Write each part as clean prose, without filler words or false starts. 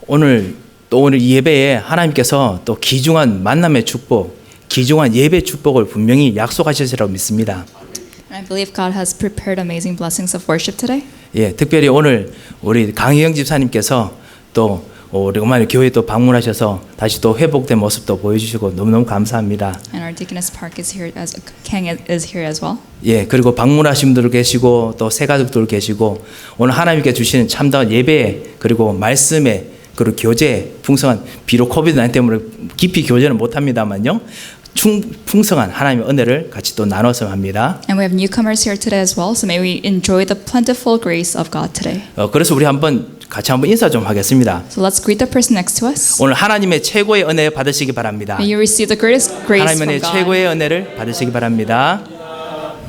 오늘 이 예배에 하나님께서 또 귀중한 만남의 축복, 귀중한 예배 축복을 분명히 약속하셨으리라고 믿습니다. I believe God has prepared amazing blessings of worship today. 예, 특별히 오늘 우리 강희영 집사님께서 또 우리 오만의 교회에 또 방문하셔서 다시 또 회복된 모습도 보여주시고 너무너무 감사합니다. And our deaconess Park is here as Kang is here as well. 예, 그리고 방문하신 분들 계시고 또 새 가족들 계시고 오늘 하나님께 주시는 참다운 예배 그리고 말씀에 그리고 교제 풍성한 비록 코비드-19 때문에 깊이 교제는 못합니다만요. 풍성한 하나님의 은혜를 같이 또 나눴으면 합니다. And we have newcomers here today as well, so may we enjoy the plentiful grace of God today. 그래서 우리 같이 한번 인사 좀 하겠습니다. So let's greet the person next to us. 오늘 하나님의 최고의 은혜 받으시기 바랍니다. May you receive the greatest grace 하나님의 from God. 최고의 은혜를 받으시기 바랍니다.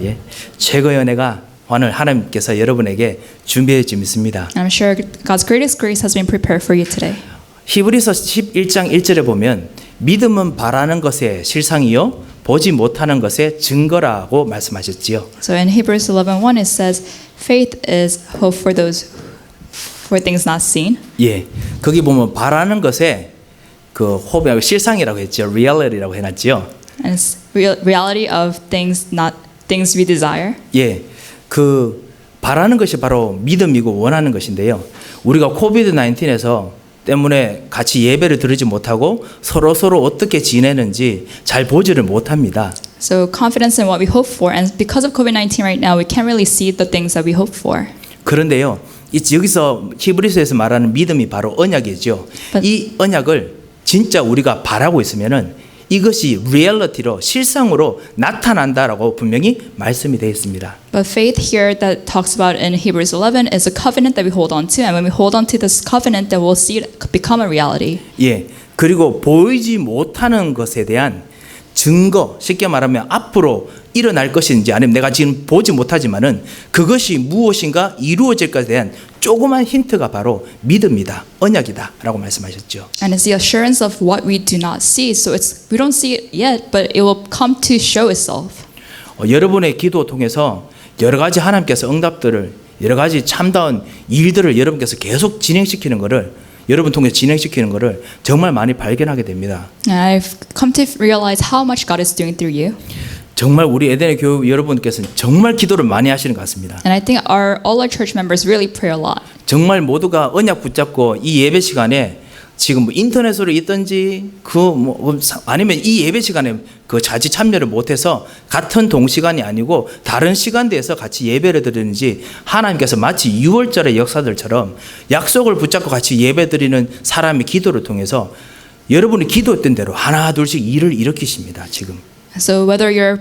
예, 최고의 은혜가 오늘 하나님께서 여러분에게 준비해 주십니다. And I'm sure God's greatest grace has been prepared for you today. 히브리서 11장 1절에 보면 믿음은 바라는 것의 실상이요 보지 못하는 것의 증거라고 말씀하셨지요. So in Hebrews 11:1 it says, "Faith is hope for things not seen." 예, 거기 보면 바라는 것의 그 호흡이 실상이라고 했죠. reality라고 해놨지요. And it's reality of things we desire. 예, 그 바라는 것이 바로 믿음이고 원하는 것인데요. 우리가 코비드-19에서 때문에 같이 예배를 드리지 못하고 서로 어떻게 지내는지 잘 보지를 못합니다. So confidence in what we hope for, and because of COVID-19 right now, we can't really see the things that we hope for. 그런데요, 여기서 히브리서에서 말하는 믿음이 바로 언약이죠. 이 언약을 진짜 우리가 바라고 있으면은 이것이 리얼리티로 실상으로 나타난다라고 분명히 말씀이 되어 있습니다. But faith here that talks about in Hebrews 11 is a covenant that we hold on to, and when we hold on to this covenant, then we'll see it become a reality. 예, 그리고 보이지 못하는 것에 대한 증거, 쉽게 말하면 앞으로 일어날 것인지 아니면 내가 지금 보지 못하지만은 그것이 무엇인가 이루어질 것에 대한 조그만 힌트가 바로 믿음이다, 언약이다라고 말씀하셨죠. And it's the assurance of what we do not see. So we don't see it yet, but it will come to show itself. 여러분의 기도 통해서 여러 가지 하나님께서 응답들을 여러 가지 참다운 일들을 여러분께서 계속 진행시키는 것을 여러분 통해 진행시키는 것을 정말 많이 발견하게 됩니다. And I've come to realize how much God is doing through you. 정말 우리 에덴의 교회 여러분께서는 정말 기도를 많이 하시는 것 같습니다. And I think all our church members really pray a lot. 정말 모두가 언약 붙잡고 이 예배 시간에 지금 인터넷으로 있든지 아니면 이 예배 시간에 그 자지 참여를 못해서 같은 동시간이 아니고 다른 시간대에서 같이 예배를 드리는지 하나님께서 마치 6월절의 역사들처럼 약속을 붙잡고 같이 예배 드리는 사람의 기도를 통해서 여러분이 기도했던 대로 하나 둘씩 일을 일으키십니다. 지금. So whether you're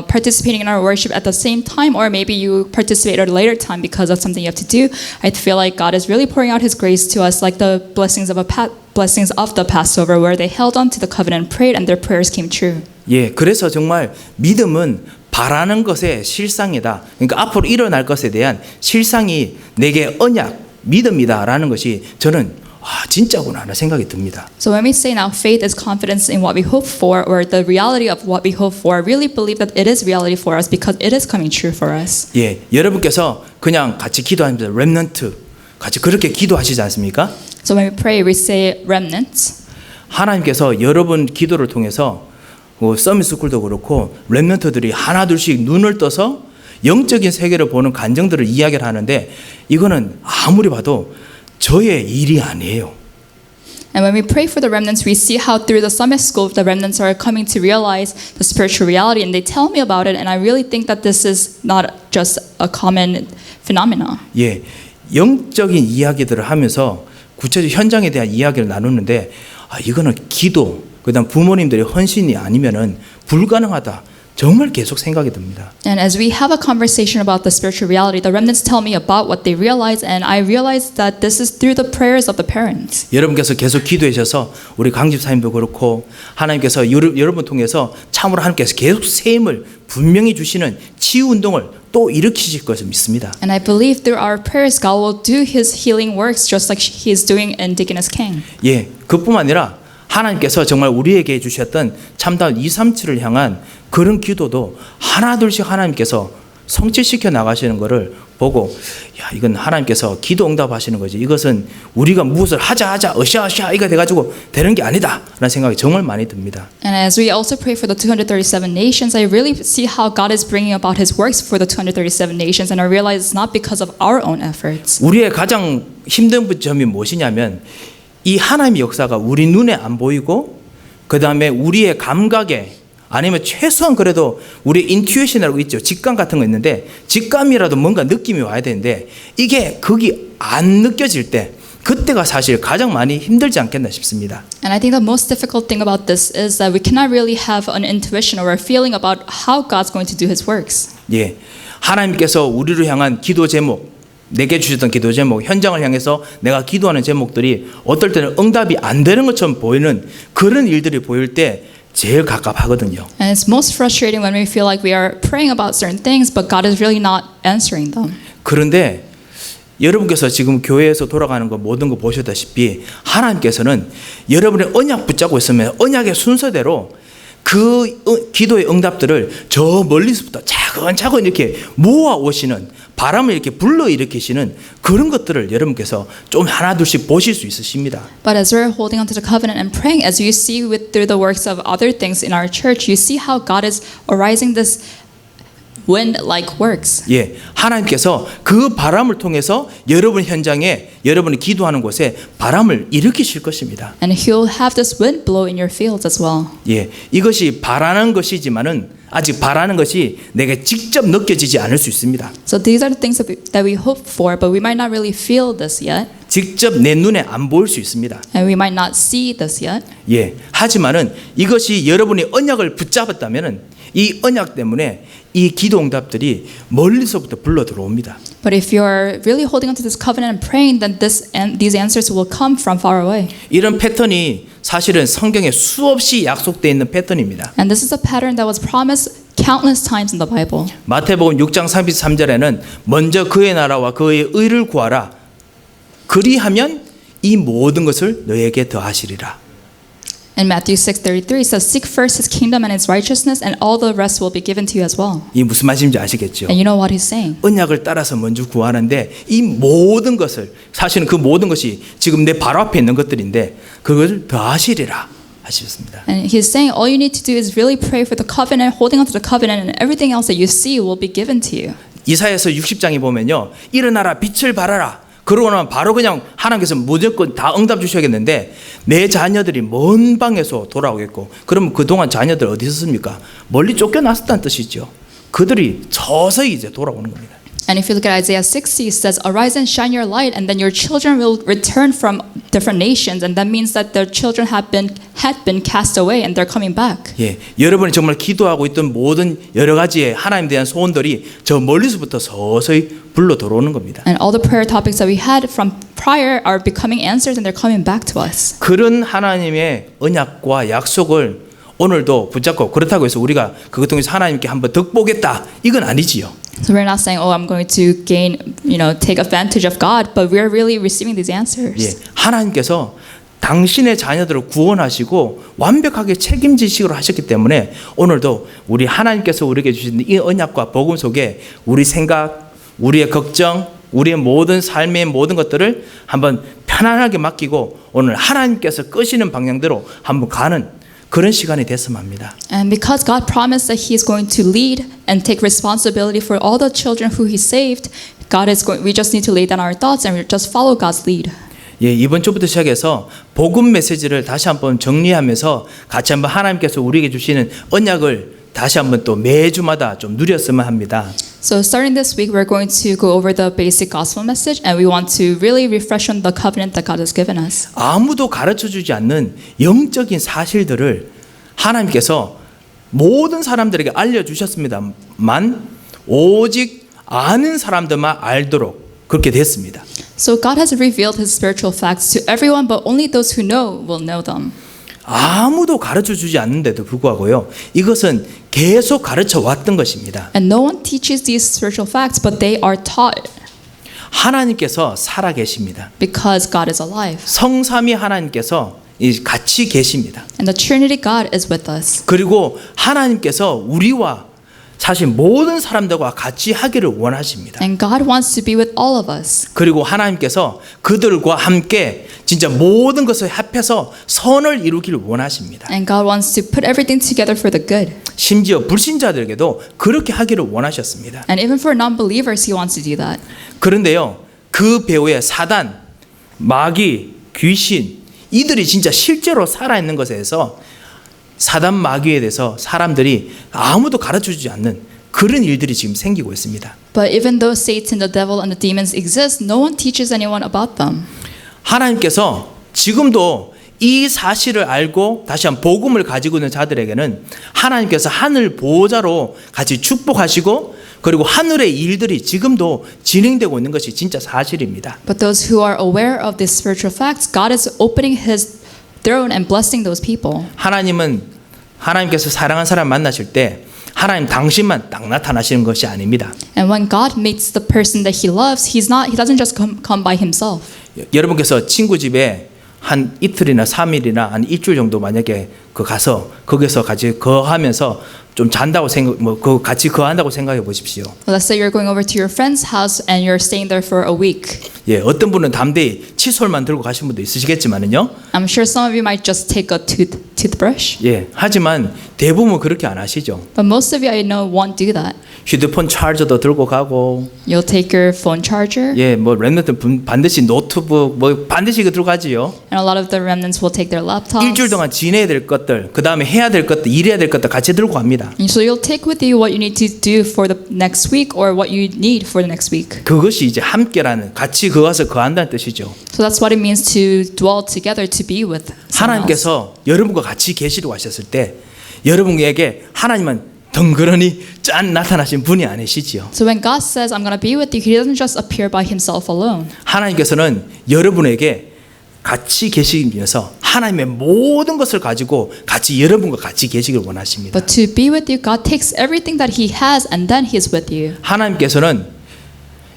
participating in our worship at the same time or maybe you participate at a later time because of something you have to do, I feel like God is really pouring out His grace to us like the blessings of the Passover where they held on to the covenant and prayed and their prayers came true. 예, 그래서 정말 믿음은 바라는 것의 실상이다. 그러니까 앞으로 일어날 것에 대한 실상이 내게 언약, 믿음이다라는 것이 저는 진짜구나 하는 생각이 듭니다. So when we say now faith is confidence in what we hope for or the reality of what we hope for, I really believe that it is reality for us because it is coming true for us. 예, 여러분께서 그냥 같이 기도하면서 렘넌트 같이 그렇게 기도하시지 않습니까? So when we pray, we say remnants. 하나님께서 여러분 기도를 통해서 서밋 스쿨도 그렇고 렘넌트들이 하나 둘씩 눈을 떠서 영적인 세계를 보는 간증들을 이야기를 하는데 이거는 아무리 봐도 저의 일이 아니에요. And when we pray for the remnants, we see how through the summit school, the remnants are coming to realize the spiritual reality, and they tell me about it. And I really think that this is not just a common phenomenon. 예, 영적인 이야기들을 하면서 구체적 현장에 대한 이야기를 나누는데 이거는 기도, 그다음 부모님들의 헌신이 아니면은 불가능하다. 정말 계속 생각이 듭니다. And as we have a conversation about the spiritual reality, the remnants tell me about what they realize, and I realize that this is through the prayers of the parents. 여러분께서 계속 기도해 주셔서 우리 강집사님도 그렇고 하나님께서 여러분 통해서 참으로 하나님께서 계속 새 힘을 분명히 주시는 치유 운동을 또 일으키실 것을 믿습니다. And I believe through our prayers, God will do His healing works just like He is doing in Deaconess Kang. 예, 그뿐만 아니라 하나님께서 정말 우리에게 주셨던 참다운 237을 향한 그런 기도도 하나 둘씩 하나님께서 성취시켜 나가시는 것을 보고 야 이건 하나님께서 기도 응답하시는 거지 이것은 우리가 무엇을 하자 으쌰 이거 돼가지고 되는 게 아니다라는 생각이 정말 많이 듭니다. And as we also pray for the 237 nations, I really see how God is bringing about His works for the 237 nations, and I realize it's not because of our own efforts. 우리의 가장 힘든 점이 무엇이냐면 이 하나님의 역사가 우리 눈에 안 보이고 그 다음에 우리의 감각에 아니면 최소한 그래도 우리 인투이션이라고 있죠. 직감 같은 거 있는데 직감이라도 뭔가 느낌이 와야 되는데 이게 거기 안 느껴질 때 그때가 사실 가장 많이 힘들지 않겠나 싶습니다. And I think the most difficult thing about this is that we cannot really have an intuition or a feeling about how God's going to do His works. 예, 하나님께서 우리를 향한 기도 제목 내게 주셨던 기도 제목, 현장을 향해서 내가 기도하는 제목들이 어떨 때는 응답이 안 되는 것처럼 보이는 그런 일들이 보일 때 제일 갑갑하거든요. And it's most frustrating when we feel like we are praying about certain things, but God is really not answering them. 그런데 여러분께서 지금 교회에서 돌아가는 거 모든 거 보셨다시피 하나님께서는 여러분의 언약 붙잡고 있으면 언약의 순서대로 그 기도의 응답들을 저 멀리서부터 차근차근 이렇게 모아 오시는 바람을 이렇게 불러일으키시는 그런 것들을 여러분께서 좀 하나둘씩 보실 수 있으십니다. But as we're holding on to the covenant and praying, as you see through the works of other things in our church, you see how God is arising this wind-like works. 예, 하나님께서 그 바람을 통해서 여러분 현장에 여러분이 기도하는 곳에 바람을 일으키실 것입니다. And He'll have this wind blow in your fields as well. 예, 이것이 바라는 것이지만은 아직 바라는 것이 내게 직접 느껴지지 않을 수 있습니다. So these are the things that we hope for, but we might not really feel this yet. 직접 내 눈에 안 보일 수 있습니다. And we might not see this yet. 예, 하지만은 이것이 여러분이 언약을 붙잡았다면은 이 언약 때문에 이 기도 응답들이 멀리서부터 불러 들어옵니다. But if you're really holding on to this covenant and praying, then these answers will come from far away. 이런 패턴이 사실은 성경에 수없이 약속되어 있는 패턴입니다. And this is a pattern that was promised countless times in the Bible. 마태복음 6장 33절에는 먼저 그의 나라와 그의 의를 구하라. 그리하면 이 모든 것을 너에게 더하시리라. In Matthew 6:33 it says, "Seek first His kingdom and His righteousness, and all the rest will be given to you as well." 이 무슨 말씀인지 아시겠죠? And you know what He's saying. 언약을 따라서 먼저 구하는데 이 모든 것을 사실은 그 모든 것이 지금 내 바로 앞에 있는 것들인데 그것을 더하시리라 하셨습니다. And He's saying all you need to do is really pray for the covenant, holding on to the covenant, and everything else that you see will be given to you. 이사야서 60장에 보면요, 일어나라 빛을 발하라. 그러고 나면 바로 그냥 하나님께서 무조건 다 응답 주셔야겠는데 내 자녀들이 먼 방에서 돌아오겠고 그러면 그동안 자녀들 어디 있었습니까? 멀리 쫓겨났었다는 뜻이죠. 그들이 서서히 이제 돌아오는 겁니다. And if you look at Isaiah 60, it says, "Arise and shine your light, and then your children will return from different nations." And that means that their children had been cast away, and they're coming back. 예, 여러분이 정말 기도하고 있던 모든 여러 가지의 하나님에 대한 소원들이 저 멀리서부터 서서히 불러 들어오는 겁니다. And all the prayer topics that we had from prior are becoming answers, and they're coming back to us. 그런 하나님의 언약과 약속을 오늘도 붙잡고 그렇다고 해서 우리가 그것 통해서 하나님께 한번 덕보겠다 이건 아니지요. So we're not saying, "Oh, I'm going to gain, take advantage of God," but we're really receiving these answers. 예, 하나님께서 당신의 자녀들을 구원하시고 완벽하게 책임지시기로 하셨기 때문에 오늘도 우리 하나님께서 우리에게 주신 이 언약과 복음 속에 우리 생각, 우리의 걱정, 우리의 모든 삶의 모든 것들을 한번 편안하게 맡기고 오늘 하나님께서 끄시는 방향대로 한번 가는 그런 시간이 됐으면 합니다. And because God promised that He is going to lead and take responsibility for all the children who He saved, we just need to lay down our thoughts and we just follow God's lead. 예, 이번 주부터 시작해서 복음 메시지를 다시 한번 정리하면서 같이 한번 하나님께서 우리에게 주시는 언약을 다시 한번 또 매주마다 좀 누렸으면 합니다. So starting this week, we're going to go over the basic gospel message, and we want to really refresh on the covenant that God has given us. 아무도 가르쳐주지 않는 영적인 사실들을 하나님께서 모든 사람들에게 알려주셨습니다만 오직 아는 사람들만 알도록 그렇게 됐습니다. So God has revealed His spiritual facts to everyone, but only those who know will know them. 아무도 가르쳐주지 않는데도 불구하고요. 이것은 계속 가르쳐 왔던 것입니다. And no one teaches these spiritual facts, but they are taught. 하나님께서 살아계십니다. Because God is alive. 성삼위 하나님께서 같이 계십니다. And the Trinity God is with us. 그리고 하나님께서 우리와 사실 모든 사람들과 같이 하기를 원하십니다. And God wants to be with all of us. 그리고 하나님께서 그들과 함께 진짜 모든 것을 합해서 선을 이루기를 원하십니다. And God wants to put everything together for the good. 심지어 불신자들에게도 그렇게 하기를 원하셨습니다. And even for non-believers, He wants to do that. 그런데요, 그 배후에 사단, 마귀, 귀신 이들이 진짜 실제로 살아있는 것에서 사단 마귀에 대해서 사람들이 아무도 가르쳐주지 않는 그런 일들이 지금 생기고 있습니다. But even though Satan, the devil, and the demons exist, no one teaches anyone about them. 하나님께서 지금도 이 사실을 알고 다시 한 복음을 가지고 있는 자들에게는 하나님께서 하늘 보호자로 같이 축복하시고 그리고 하늘의 일들이 지금도 진행되고 있는 것이 진짜 사실입니다. But those who are aware of these spiritual facts, God is opening His throne and blessing those people. 하나님께서 사랑한 사람 만나실 때 하나님 당신만 딱 나타나시는 것이 아닙니다. And when God meets the person that He loves, He doesn't just come by Himself. 여러분께서 친구 집에 한 이틀이나 3일이나 한 일주일 정도 만약에 가서 거기서 같이 거하면서 좀 잔다고 같이 거한다고 생각해 보십시오. Let's say you're going over to your friend's house and you're staying there for a week. 예, 어떤 분은 담대히 칫솔만 들고 가신 분도 있으시겠지만은요. I'm sure some of you might just take a toothbrush. 예, 하지만 대부분 그렇게 안 하시죠. But most of you I know won't do that. 휴대폰 차저도 들고 가고, You'll take your phone charger. 예, 랩런트 반드시 노트북 반드시 들고 가지요. And a lot of the remnants will take their laptops. 일주일 동안 지내야 될 것들, 그 다음에 해야 될 것들, 일해야 될 것들 같이 들고 갑니다. And so you'll take with you what you need to do for the next week or what you need for the next week. 그것이 이제 함께라는 같이 거와서 거한다는 뜻이죠. So that's what it means to dwell together, to be with someone else. 하나님께서 여러분과 같이 계시려고 하셨을 때 여러분에게 하나님은 덩그러니 짠 나타나신 분이 아니시지요. So when God says, I'm going to be with you, He doesn't just appear by Himself alone. 하나님께서는 여러분에게 같이 계시면서 하나님의 모든 것을 가지고 같이 여러분과 같이 계시길 원하십니다. But to be with you, God takes everything that He has and then He's with you. 하나님께서는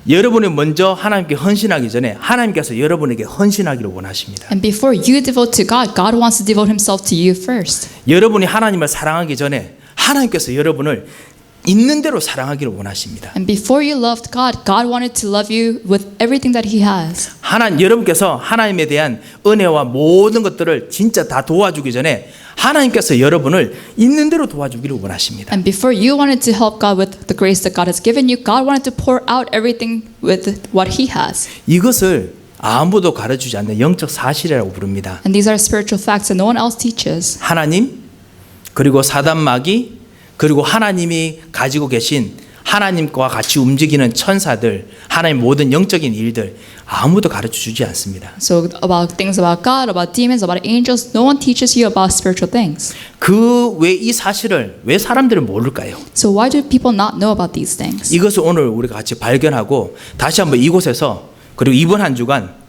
여러분이 먼저 하나님께 헌신하기 전에 하나님께서 여러분에게 헌신하기를 원하십니다. And before you devote to God, God wants to devote Himself to you first. 여러분이 하나님을 사랑하기 전에 하나님께서 여러분을 있는 대로 사랑하기를 원하십니다. And before you loved God, God wanted to love you with everything that He has. 여러분께서 하나님에 대한 은혜와 모든 것들을 진짜 다 도와주기 전에 하나님께서 여러분을 있는 대로 도와주기를 원하십니다. And before you wanted to help God with the grace that God has given you, God wanted to pour out everything with what He has. 이것을 아무도 가르치지 않는 영적 사실이라고 부릅니다. And these are spiritual facts that no one else teaches. 하나님, 그리고 사단 마귀, 그리고 하나님이 가지고 계신 하나님과 같이 움직이는 천사들, 하나님 모든 영적인 일들 아무도 가르쳐주지 않습니다. So about things about God, about demons, about angels, no one teaches you about spiritual things. 왜 이 사실을 왜 사람들은 모를까요? So why do people not know about these things? 이것을 오늘 우리가 같이 발견하고 다시 한번 이곳에서 그리고 이번 한 주간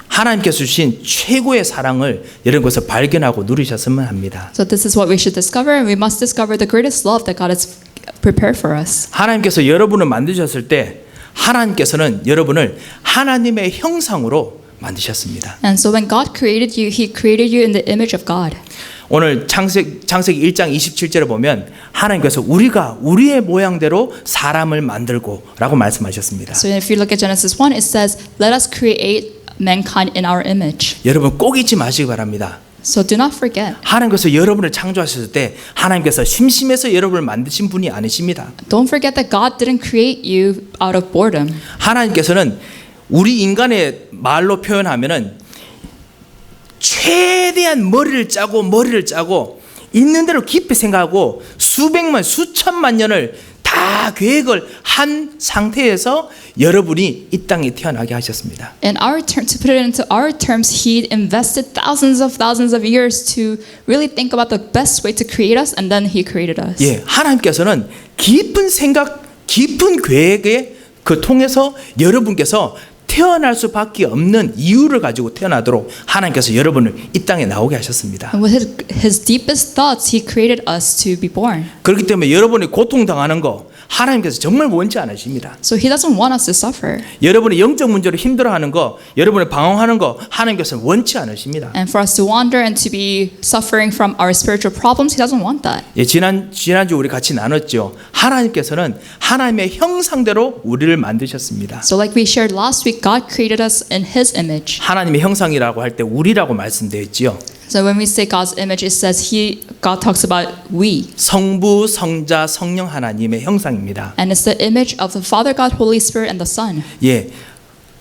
하나님께서 주신 최고의 사랑을 이런 것을 발견하고 누리셨으면 합니다. So this is what we should discover, and we must discover the greatest love that God has prepared for us. 하나님께서 여러분을 만드셨을 때 하나님께서는 여러분을 하나님의 형상으로 만드셨습니다. And so when God created you, He created you in the image of God. 오늘 창세기 1장 27절에 보면 하나님께서 우리가 우리의 모양대로 사람을 만들고 라고 말씀하셨습니다. So if you look at Genesis 1, it says, let us create mankind in our image. 여러분 꼭 잊지 마시기 바랍니다. So do not forget. 하나님께서 여러분을 창조하셨을 때 하나님께서 심심해서 여러분을 만드신 분이 아니십니다. Don't forget that God didn't create you out of boredom. 하나님께서는 우리 인간의 말로 표현하면은 최대한 머리를 짜고 있는 대로 깊이 생각하고 수백만 수천만 년을 다 계획을 한 상태에서 여러분이 이 땅에 태어나게 하셨습니다. In our term, to put it into our terms, He invested thousands of years to really think about the best way to create us, and then He created us. 예, 하나님께서는 깊은 생각, 깊은 계획에 통해서 여러분께서 태어날 수밖에 없는 이유를 가지고 태어나도록 하나님께서 여러분을 이 땅에 나오게 하셨습니다. And with His deepest thoughts, He created us to be born. 그렇기 때문에 여러분이 고통당하는 거 하나님께서 정말 원치 않으십니다. So He doesn't want us to suffer. 여러분의 영적 문제로 힘들어하는 거, 여러분의 방황하는 거 하나님께서는 원치 않으십니다. And for us to wander and to be suffering from our spiritual problems, He doesn't want that. 예, 지난주 우리 같이 나눴죠. 하나님께서는 하나님의 형상대로 우리를 만드셨습니다. So like we shared last week, God created us in His image. 하나님의 형상이라고 할 때 우리라고 말씀드렸지요. So when we say God's image, it says God talks about we. 성부, 성자, 성령 하나님의 형상입니다. And it's the image of the Father, God, Holy Spirit, and the Son. 예,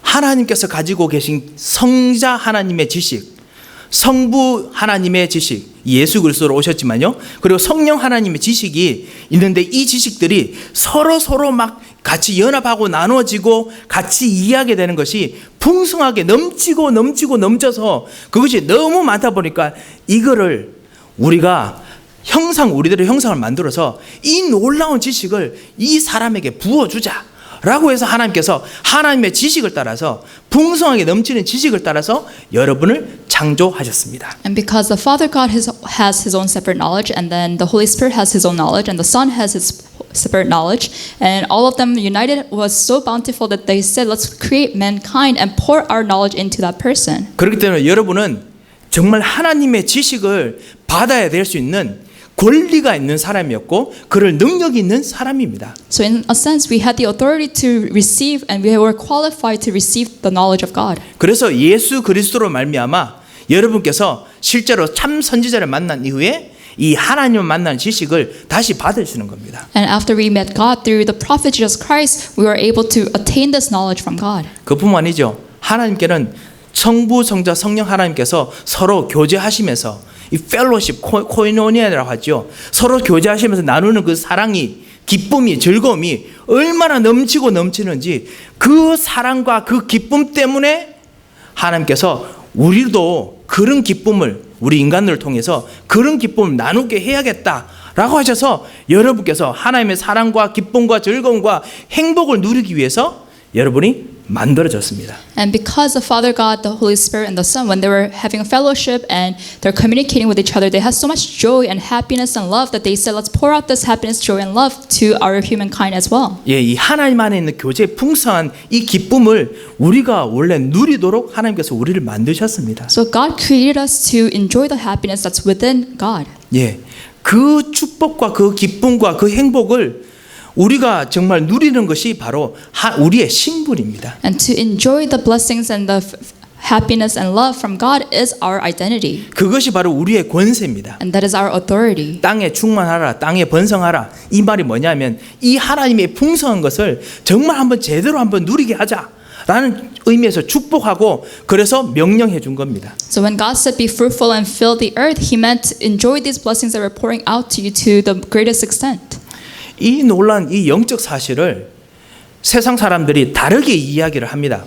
하나님께서 가지고 계신 성자 하나님의 지식, 성부 하나님의 지식, 예수 그리스도로 오셨지만요. 그리고 성령 하나님의 지식이 있는데 이 지식들이 서로 막 같이 연합하고 나눠지고 같이 이해하게 되는 것이 풍성하게 넘쳐서 그것이 너무 많다 보니까 이거를 우리가 우리들의 형상을 만들어서 이 놀라운 지식을 이 사람에게 부어주자 라고 해서 하나님께서 하나님의 지식을 따라서 풍성하게 넘치는 지식을 따라서 여러분을 창조하셨습니다. And because the Father God has His own separate knowledge, and then the Holy Spirit has His own knowledge, and the Son has His separate knowledge, and all of them united was so bountiful that they said, let's create mankind and pour our knowledge into that person. 그렇기 때문에 여러분은 정말 하나님의 지식을 받아야 될 수 있는 권리가 있는 사람이었고 그럴 능력이 있는 사람입니다. So in a sense, we had the authority to receive, and we were qualified to receive the knowledge of God. 그래서 예수 그리스도로 말미암아 여러분께서 실제로 참 선지자를 만난 이후에 이 하나님을 만나는 지식을 다시 받으시는 겁니다. And after we met God through the prophet Jesus Christ, we were able to attain this knowledge from God. 그뿐만 아니죠. 하나님께는 성부, 성자, 성령 하나님께서 서로 교제하시면서 이 펠로십, 코이노니아라고 하죠. 서로 교제하시면서 나누는 그 사랑이, 기쁨이, 즐거움이 얼마나 넘치는지 그 사랑과 그 기쁨 때문에 하나님께서 우리도 그런 기쁨을 우리 인간들을 통해서 그런 기쁨을 나누게 해야겠다라고 하셔서 여러분께서 하나님의 사랑과 기쁨과 즐거움과 행복을 누리기 위해서 여러분이 만들어졌습니다. And because the Father God, the Holy Spirit, and the Son, when they were having a fellowship and they're communicating with each other, they had so much joy and happiness and love that they said, let's pour out this happiness, joy, and love to our humankind as well. 예, 이 하나님 안에 있는 교제의 풍성한 이 기쁨을 우리가 원래 누리도록 하나님께서 우리를 만드셨습니다. So God created us to enjoy the happiness that's within God. 예, 그 축복과 그 기쁨과 그 행복을 우리가 정말 누리는 것이 바로 우리의 신분입니다. And to enjoy the blessings and the happiness and love from God is our identity. 그것이 바로 우리의 권세입니다. And that is our authority. 땅에 충만하라, 땅에 번성하라. 이 말이 뭐냐면 이 하나님의 풍성한 것을 정말 한번 제대로 한번 누리게 하자라는 의미에서 축복하고 그래서 명령해 준 겁니다. So when God said be fruitful and fill the earth, He meant enjoy these blessings that we're pouring out to you to the greatest extent. 이 놀란 이 영적 사실을 세상 사람들이 다르게 이야기를 합니다.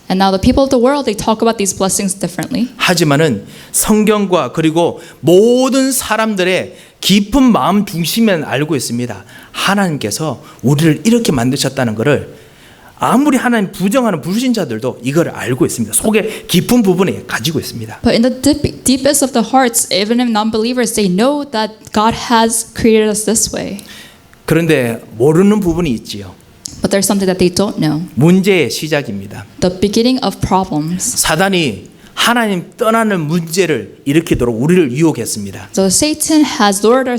And now the people of the world, they talk about these blessings differently. 하지만은 성경과 그리고 모든 사람들의 깊은 마음 중심에는 알고 있습니다. 하나님께서 우리를 이렇게 만드셨다는 것을 아무리 하나님 부정하는 불신자들도 이걸 알고 있습니다. 속에 깊은 부분에 가지고 있습니다. But in the deepest of the hearts, even in non-believers, they know that God has created us this way. 그런데 모르는 부분이 있지요. But there's something that they don't know. 문제의 시작입니다. The beginning of problems. 사단이 하나님 떠나는 문제를 일으키도록 우리를 유혹했습니다. So Satan has lured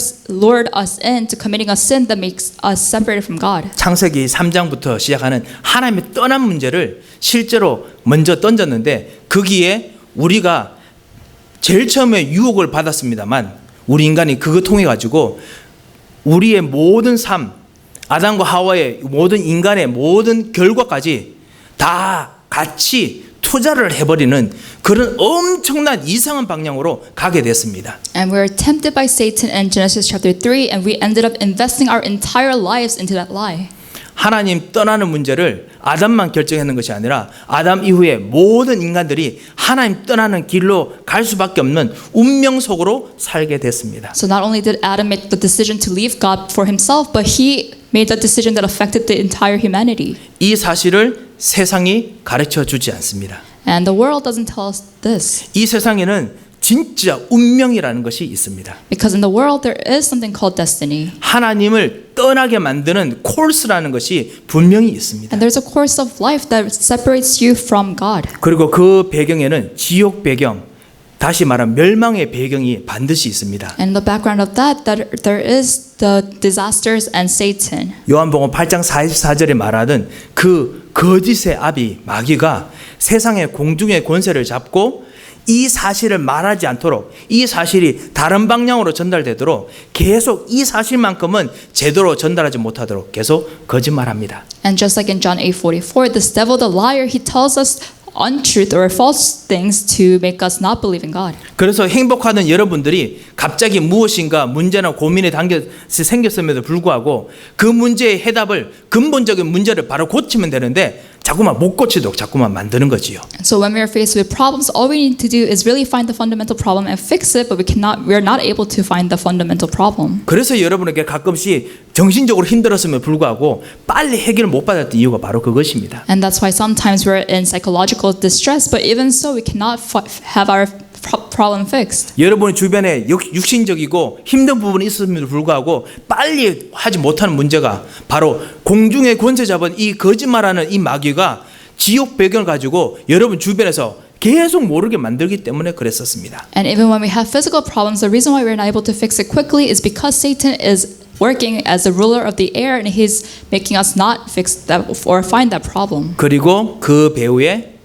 us into committing a sin that makes us separated from God. 창세기 3장부터 시작하는 하나님의 떠난 문제를 실제로 먼저 던졌는데 거기에 우리가 제일 처음에 유혹을 받았습니다만 우리 인간이 그거 통해 가지고 우리의 모든 삶, 아담과 하와의 모든 인간의 모든 결과까지 다 같이 투자를 해버리는 그런 엄청난 이상한 방향으로 가게 됐습니다. And we were tempted by Satan in Genesis chapter 3, and we ended up investing our entire lives into that lie. 하나님 떠나는 문제를 아담만 결정하는 것이 아니라 아담 이후에 모든 인간들이 하나님 떠나는 길로 갈 수밖에 없는 운명 속으로 살게 됐습니다. So not only did Adam make the decision to leave God for himself, but he made the decision that affected the entire humanity. 이 사실을 세상이 가르쳐 주지 않습니다. And the world doesn't tell us this. 이 세상에는 진짜 운명이라는 것이 있습니다. Because in the world there is something called destiny. 하나님을 떠나게 만드는 코스라는 것이 분명히 있습니다. And there's a course of life that separates you from God. 그리고 그 배경에는 지옥 배경, 다시 말하면 멸망의 배경이 반드시 있습니다. And the background of that there is the disasters and Satan. 요한복음 8장 44절에 말하는 그 거짓의 아비 마귀가 세상의 공중의 권세를 잡고 이 사실을 말하지 않도록, 이 사실이 다른 방향으로 전달되도록 계속 이 사실만큼은 제대로 전달하지 못하도록 계속 거짓말합니다. And just like in John 8:44, this devil, the liar, he tells us untruth or false things to make us not believe in God. 그래서 행복하던 여러분들이 갑자기 무엇인가 문제나 고민이 생겼음에도 불구하고 그 문제의 해답을, 근본적인 문제를 바로 고치면 되는데 자꾸만 못 고치도록 자꾸만 만드는 거지요. So when we are faced with problems, all we need to do is really find the fundamental problem and fix it, but we are not able to find the fundamental problem. 그래서 여러분에게 가끔씩 정신적으로 힘들었음에 불구하고 빨리 해결을 못 받았던 이유가 바로 그것입니다. And that's why sometimes we're in psychological distress, but even so we cannot have our problem fixed. 여러분 주변에 육신적이고 힘든 부분이 있음에도 불구하고 빨리 하지 못하는 문제가 바로 공중의 권세 잡은 이 거짓말하는 이 마귀가 지옥 배경을 가지고 여러분 주변에서 계속 모르게 만들기 때문에 그랬었습니다. And even when we have physical problems, the reason why we're not able to fix it quickly is because Satan is working as the ruler of the air and he's making us not fix that or find that problem. 그리고 그 배후에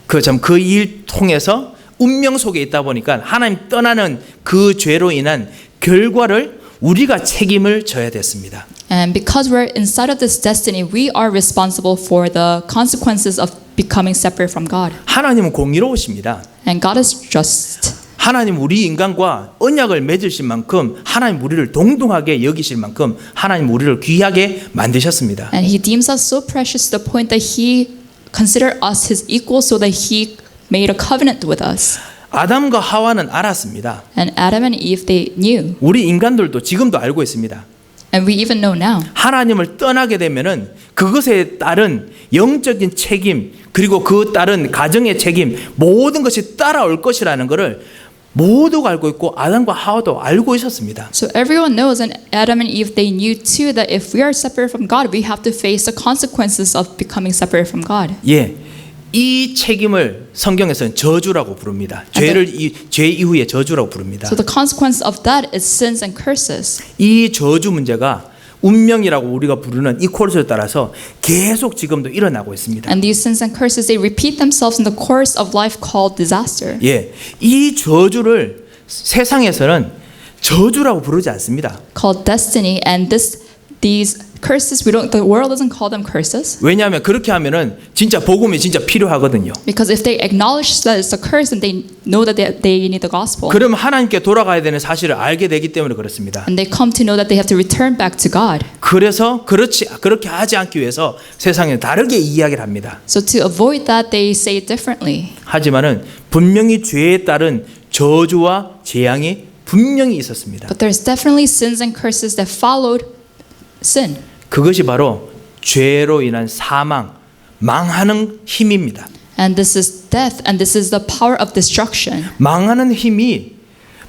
그 일 통해서 운명 속에 있다 보니까 하나님 떠나는 그 죄로 인한 결과를 우리가 책임을 져야 됐습니다. And because we're inside of this destiny, we are responsible for the consequences of becoming separate from God. 하나님은 공의로우십니다. And God is just. 하나님 우리 인간과 언약을 맺으실 만큼 하나님 우리를 동등하게 여기실 만큼 하나님 우리를 귀하게 만드셨습니다. And He deems us so precious to the point that He considered us His equal so that He made a covenant with us. 아담과 하와는 알았습니다. And Adam and Eve, they knew. 우리 인간들도 지금도 알고 있습니다. And we even know now. 하나님을 떠나게 되면은 그것에 따른 영적인 책임 그리고 그 따른 가정의 책임 모든 것이 따라올 것이라는 것을 모두가 알고 있고 아담과 하와도 알고 있었습니다. So everyone knows, and Adam and Eve, they knew too that if we are separate from God, we have to face the consequences of becoming separate from God. 예, 이 책임을 성경에서는 저주라고 부릅니다. 죄 이후에 저주라고 부릅니다. So the consequence of that is sins and curses. 이 저주 문제가 운명이라고 우리가 부르는 이 코스에 따라서 계속 지금도 일어나고 있습니다. And these sins and curses, they repeat themselves in the course of life called disaster. 예, 이 저주를 세상에서는 저주라고 부르지 않습니다. Called destiny, and these curses, the world doesn't call them curses. 왜냐하면 그렇게 하면은 진짜 복음이 진짜 필요하거든요. Because if they acknowledge that it's a curse, then they know that they need the gospel. 그러면 하나님께 돌아가야 되는 사실을 알게 되기 때문에 그렇습니다. And they come to know that they have to return back to God. 그래서 그렇게 하지 않기 위해서 세상에 다르게 이야기를 합니다. So to avoid that, they say it differently. 하지만은 분명히 죄에 따른 저주와 재앙이 분명히 있었습니다. But there's definitely sins and curses that followed sin. 그것이 바로 죄로 인한 사망, 망하는 힘입니다. And this is death, and this is the power of destruction. 망하는 힘이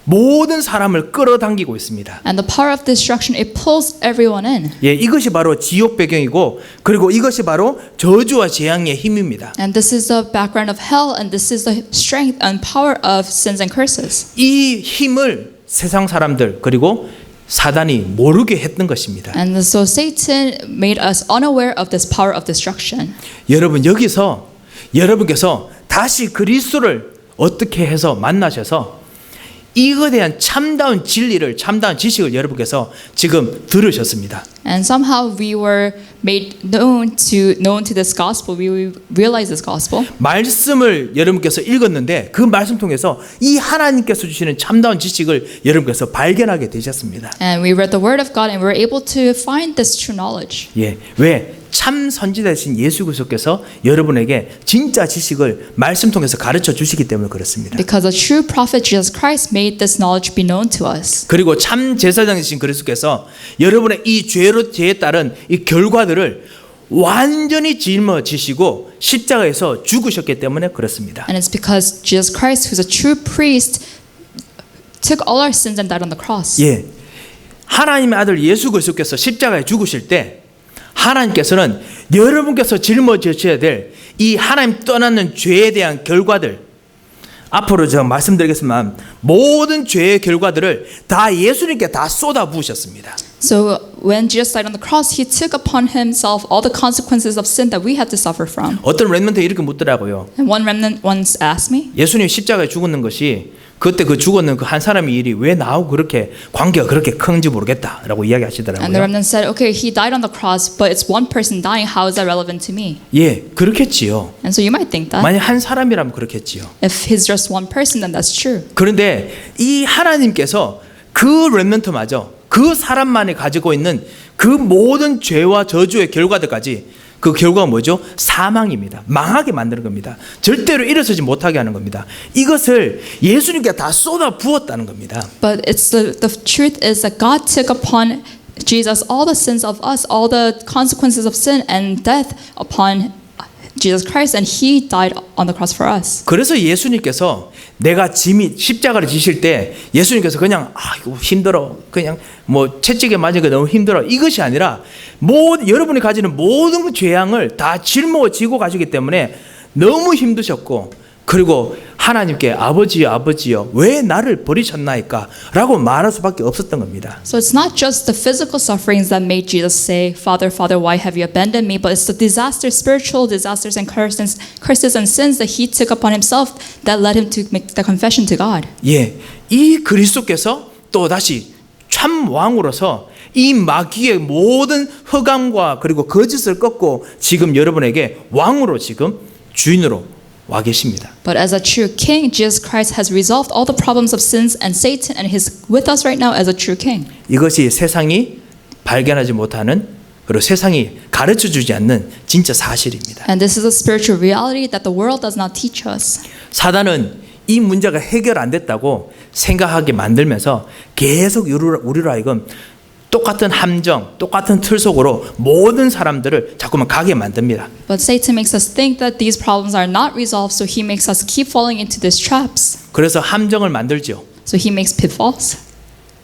모든 사람을 끌어당기고 있습니다. And the power of destruction, it pulls everyone in. 예, 이것이 바로 지옥 배경이고 그리고 이것이 바로 저주와 재앙의 힘입니다. And this is the background of hell, and this is the strength and power of sins and curses. 이 힘을 세상 사람들 그리고 사단이 모르게 했던 것입니다. And so Satan made us unaware of this power of destruction. 여러분 여기서 여러분께서 다시 그리스도를 어떻게 해서 만나셔서 이거에 대한 참다운 진리를 참다운 지식을 여러분께서 지금 들으셨습니다. And somehow we were made known to this gospel. We realized this gospel. 말씀을 여러분께서 읽었는데 그 말씀 통해서 이 하나님께서 주시는 참다운 지식을 여러분께서 발견하게 되셨습니다. And we read the word of God and we were able to find this true knowledge. 예, 왜? 참 선지자이신 예수 그리스도께서 여러분에게 진짜 지식을 말씀 통해서 가르쳐 주시기 때문에 그렇습니다. Because the true prophet Jesus Christ made this knowledge be known to us. 그리고 참 제사장이신 그리스도께서 여러분의 이 죄에 따른 이 결과들을 완전히 짊어지시고 십자가에서 죽으셨기 때문에 그렇습니다. And it's because Jesus Christ, who's a true priest, took all our sins and died on the cross. 예, 하나님의 아들 예수 그리스도께서 십자가에 죽으실 때 하나님께서는 여러분께서 짊어지셔야 될 이 하나님 떠나는 죄에 대한 결과들, 앞으로 제가 말씀드리겠지만 모든 죄의 결과들을 다 예수님께 다 쏟아 부으셨습니다. So when Jesus died on the cross, he took upon himself all the consequences of sin that we had to suffer from. 어떤 렘넌트 이렇게 묻더라고요. And one remnant once asked me, 예수님 십자가에 죽었는 것이 그때 그 죽었는 그 한 사람의 일이 왜 나하고 그렇게 관계가 그렇게 큰지 모르겠다라고 and the 이야기하시더라고요. remnant said, okay, he died on the cross, but it's one person dying. How is that relevant to me? 예, 그렇겠지요. And so you might think that 만약 한 사람이라면 그렇겠지요. if he's just one person, then that's true. 그런데 이 하나님께서 그 렘넌트마저 그 사람만이 가지고 있는 그 모든 죄와 저주의 결과들까지 그 결과가 뭐죠? 사망입니다. 망하게 만드는 겁니다. 절대로 일어서지 못하게 하는 겁니다. 이것을 예수님께 다 쏟아 부었다는 겁니다. But it's the truth is that God took upon Jesus all the sins of us, all the consequences of sin and death upon Jesus Christ, and he died on the cross for us. 그래서 예수님께서 내가 짐이 십자가를 지실 때 예수님께서 그냥 이거 힘들어 그냥 뭐 채찍에 맞은 게 너무 힘들어 이것이 아니라 여러분이 가지는 모든 그 죄악을 다 짊어지고 가시기 때문에 너무 힘드셨고 그리고 하나님께 아버지여 왜 나를 버리셨나이까 라고 말할 수밖에 없었던 겁니다. So it's not just the physical sufferings that made Jesus say, Father, Father, why have you abandoned me? But it's the disasters, spiritual disasters and curses and sins that he took upon himself that led him to make the confession to God. 예, 이 그리스도께서 또 다시 참 왕으로서 이 마귀의 모든 흑암과 그리고 거짓을 꺾고 지금 여러분에게 왕으로 지금 주인으로 와 계십니다. But as a true king, Jesus Christ has resolved all the problems of sins and Satan, and he's with us right now as a true king. 이것이 세상이 발견하지 못하는 그리고 세상이 가르쳐주지 않는 진짜 사실입니다. And this is a spiritual reality that the world does not teach us. 사단은 이 문제가 해결 안 됐다고 생각하게 만들면서 계속 우리로 하여금 똑같은 함정, 똑같은 틀 속으로 모든 사람들을 자꾸만 가게 만듭니다. But Satan makes us think that these problems are not resolved, so he makes us keep falling into these traps. 그래서 함정을 만들죠. So he makes pitfalls.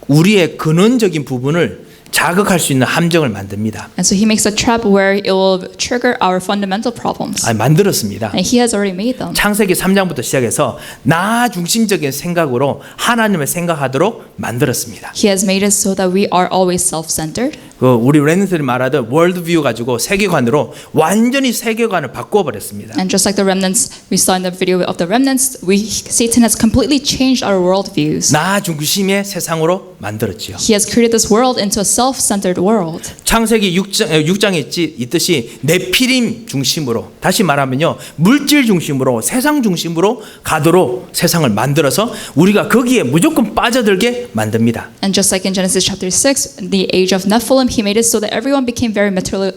우리의 근원적인 부분을 자극할 수 있는 함정을 만듭니다. And so he makes a trap where it will trigger our fundamental problems. 만들었습니다. And he has already made them. 창세기 3장부터 시작해서 나 중심적인 생각으로 하나님을 생각하도록 만들었습니다. He has made it so that we are always self-centered. 우리 렘넌트들이 말하던 월드뷰 가지고 세계관으로 완전히 세계관을 바꾸어 버렸습니다. And just like the remnants we saw in the video of the remnants, Satan has completely changed our worldviews. 나 중심의 세상으로 만들었지요. He has created this world into a self-centered world. 창세기 6장에 있듯이 네피림 중심으로 다시 말하면요 물질 중심으로 세상 중심으로 가도록 세상을 만들어서 우리가 거기에 무조건 빠져들게 만듭니다. And just like in Genesis chapter 6, the age of Nephilim, he made it so that everyone became very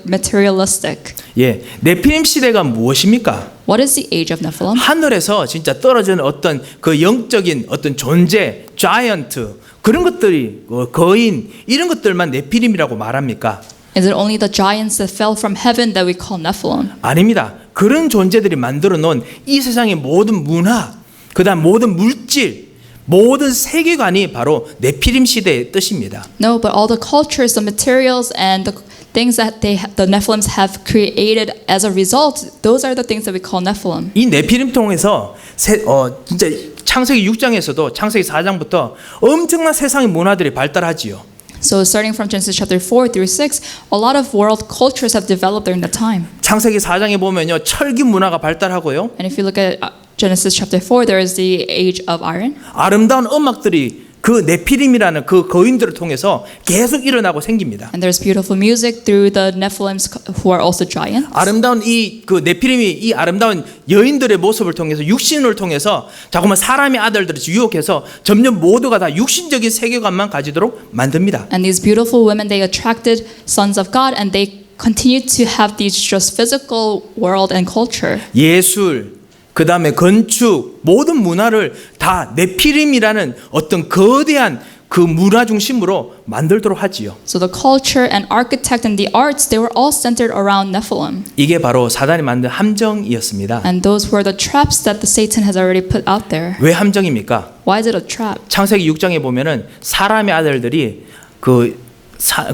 materialistic. 예, 네피림 시대가 무엇입니까? What is the age of Nephilim? 하늘에서 진짜 떨어지는 어떤 그 영적인 어떤 존재, 자이언트 그런 것들이 거인 이런 것들만 네피림이라고 말합니까? Is it only the giants that fell from heaven that we call Nephilim? 아닙니다. 그런 존재들이 만들어 놓은 이 세상의 모든 문화, 그다음 모든 물질, 모든 세계관이 바로 네피림 시대의 뜻입니다. No, but all the cultures, the materials, and the things that the Nephilims have created as a result, those are the things that we call Nephilim. 이 네피림 통해서 진짜 창세기 6장에서도 창세기 4장부터 엄청난 세상의 문화들이 발달하지요. So starting from Genesis chapter 4 through 6, a lot of world cultures have developed during that time. 창세기 4장에 보면요 철기 문화가 발달하고요. And if you look at Genesis chapter 4, there is the age of iron. 아름다운 음악들이 그 네피림이라는 그 거인들을 통해서 계속 일어나고 생깁니다. And there's beautiful music through the Nephilims who are also giants. 아름다운 그 네피림이 이 아름다운 여인들의 모습을 통해서 육신을 통해서 자꾸만 사람의 아들들을 유혹해서 점점 모두가 다 육신적인 세계관만 가지도록 만듭니다. And these beautiful women, they attracted sons of God, and they continue to have these just physical world and culture. 예술, 그 다음에 건축, 모든 문화를 다 네피림이라는 어떤 거대한 그 문화 중심으로 만들도록 하지요. So the culture and architect and the arts, they were all centered around Nephilim. 이게 바로 사단이 만든 함정이었습니다. And those were the traps that the Satan has already put out there. 왜 함정입니까? Why is it a trap? 창세기 6장에 보면은 사람의 아들들이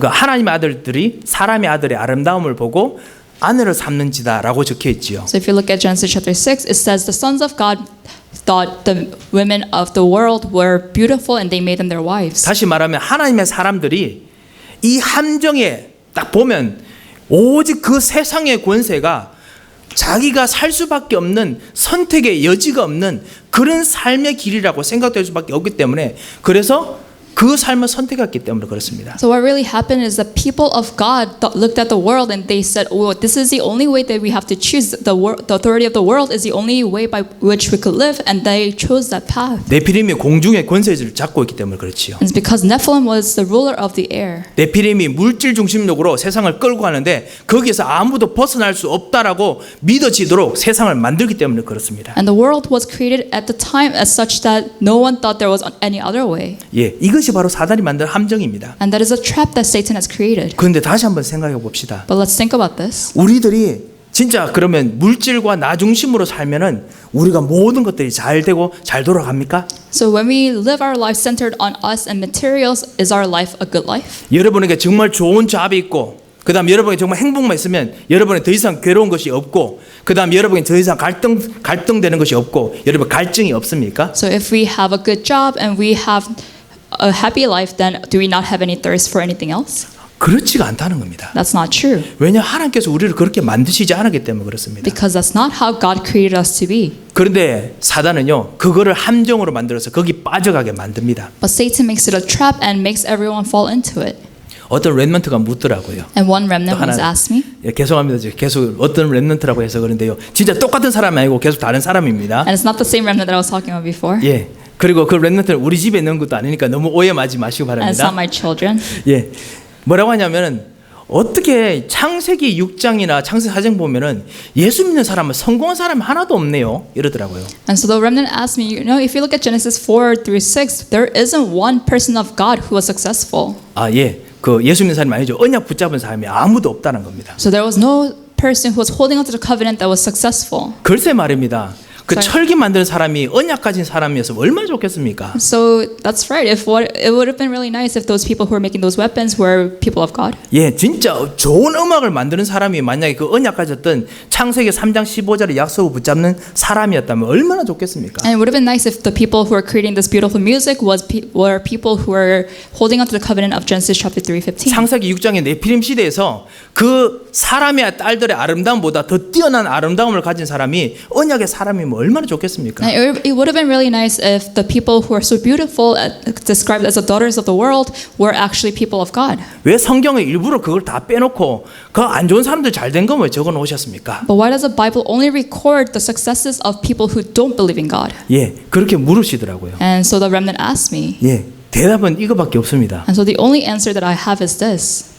하나님의 아들들이 사람의 아들의 아름다움을 보고 아내를 삼는지다라고 적혀 있지요. So if you look at Genesis chapter 6, it says the sons of God thought the women of the world were beautiful and they made them their wives. 다시 말하면 하나님의 사람들이 이 함정에 딱 보면 오직 그 세상의 권세가 자기가 살 수밖에 없는 선택의 여지가 없는 그런 삶의 길이라고 생각될 수밖에 없기 때문에 그래서 그 삶을 선택했기 때문에 그렇습니다. So what really happened is the people of God looked at the world and they said, "Oh, this is the only way that we have to choose. The authority of the world is the only way by which we could live," and they chose that path. 네피림이 공중의 권세를 잡고 있기 때문에 그렇지요. It's because Nephilim was the ruler of the air. 네피림이 물질 중심적으로 세상을 끌고 가는데 거기에서 아무도 벗어날 수 없다라고 믿어지도록 세상을 만들기 때문에 그렇습니다. And the world was created at the time as such that no one thought there was any other way. 예, 이것이 바로 사단이 만든 함정입니다. And that is a trap that Satan has created. 그런데 다시 한번 생각해 봅시다. But let's think about this. 우리들이 진짜 그러면 물질과 나 중심으로 살면은 우리가 모든 것들이 잘 되고 잘 돌아갑니까? So when we live our life centered on us and materials, is our life a good life? 여러분에게 정말 좋은 잡이 있고 그다음 여러분이 정말 행복만 있으면 여러분이 더 이상 괴로운 것이 없고 그다음 여러분이 더 이상 갈등되는 것이 없고 여러분 갈증이 없습니까? So if we have a good job and we have a happy life, then do we not have any thirst for anything else? 그렇지가 않다는 겁니다. That's not true. 왜냐 하나님께서 우리를 그렇게 만드시지 않았기 때문에 그렇습니다. Because that's not how God created us to be. 그런데 사단은요 그거를 함정으로 만들어서 거기 빠져가게 만듭니다. But Satan makes it a trap and makes everyone fall into it. 어떤 렘넌트가 묻더라고요. And one remnant 또 once asked me. 예, 죄송합니다. 계속 어떤 렘넌트라고 해서 그런데요. 진짜 똑같은 사람이 아니고 계속 다른 사람입니다. And it's not the same remnant that I was talking about before. 예. 그리고 그 렘넌트는 우리 집에 있는 것도 아니니까 너무 오해하지 마시고 And it's 바랍니다. not my children. 예. 뭐라고 하냐면은 어떻게 창세기 6장이나 창세기 4장 보면은 예수 믿는 사람은 성공한 사람이 하나도 없네요. 이러더라고요. And so the remnant asked me, if you look at Genesis 4 through 6, there isn't one person of God who was successful. 아, 예. 그 예수 믿는 사람이 아니죠. 언약 붙잡은 사람이 아무도 없다는 겁니다. So there was no person who was holding on to the covenant that was successful. 글쎄 말입니다. 그 Sorry. 철기 만드는 사람이 언약 가진 사람이었으면 얼마나 좋겠습니까? So that's right. It would have been really nice if those people who were making those weapons were people of God. 예, 진짜 좋은 음악을 만드는 사람이 만약에 그 언약 가졌던 창세기 3장 15절의 약속을 붙잡는 사람이었다면 얼마나 좋겠습니까? And it would have been nice if the people who were creating this beautiful music were people who were holding on to the covenant of Genesis chapter 3:15. 창세기 6장의 네피림 시대에서 그 사람의 딸들의 아름다움보다 더 뛰어난 아름다움을 가진 사람이 언약의 사람이면 얼마나 좋겠습니까? And it would have been really nice if the people who are so beautiful, described as the daughters of the world, were actually people of God. 왜 성경에 일부러 그걸 다 빼놓고 그 안 좋은 사람들 잘 된 거 왜 적어 놓으셨습니까? But why does the Bible only record the successes of people who don't believe in God? 예, 그렇게 물으시더라고요. And so the remnant asked me. 예, 대답은 이거밖에 없습니다. And so the only answer that I have is this.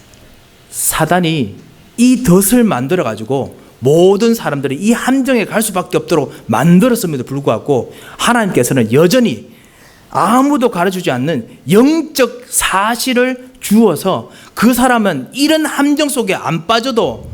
사단이 이 덫을 만들어 가지고 모든 사람들이 이 함정에 갈 수밖에 없도록 만들었음에도 불구하고 하나님께서는 여전히 아무도 가르쳐주지 않는 영적 사실을 주어서 그 사람은 이런 함정 속에 안 빠져도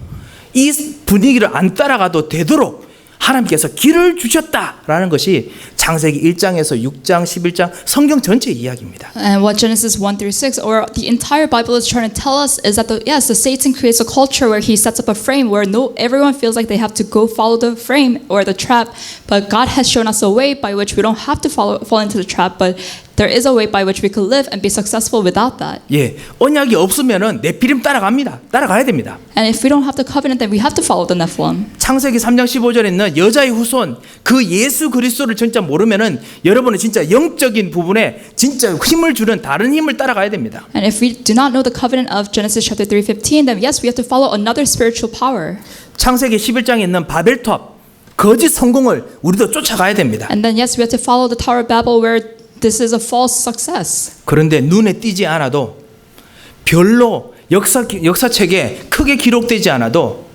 이 분위기를 안 따라가도 되도록 하나님께서 길을 주셨다라는 것이 창세기 1장에서 6장, 11장 성경 전체 이야기입니다. And what Genesis 1 through 6, or the entire Bible is trying to tell us is that the Satan creates a culture where he sets up a frame where everyone feels like they have to go follow the frame or the trap, but God has shown us a way by which we don't have to fall into the trap, but there is a way by which we could live and be successful without that. 예, 언약이 없으면은 네피림 따라가야 됩니다. And if we don't have the covenant, then we have to follow the Nephilim. 창세기 3장 15절에 있는 여자의 후손 그 예수 그리스도를 진짜 모르면은 여러분은 진짜 영적인 부분에 진짜 힘을 주는 다른 힘을 따라가야 됩니다. And if we do not know the covenant of Genesis chapter 3:15, then yes, we have to follow another spiritual power. 창세기 11장에 있는 바벨탑 거짓 성공을 우리도 쫓아가야 됩니다. And then yes, we have to follow the Tower of Babel where this is a false success. 그런데 눈에 띄지 않아도 별로 역사책에 크게 기록되지 않아도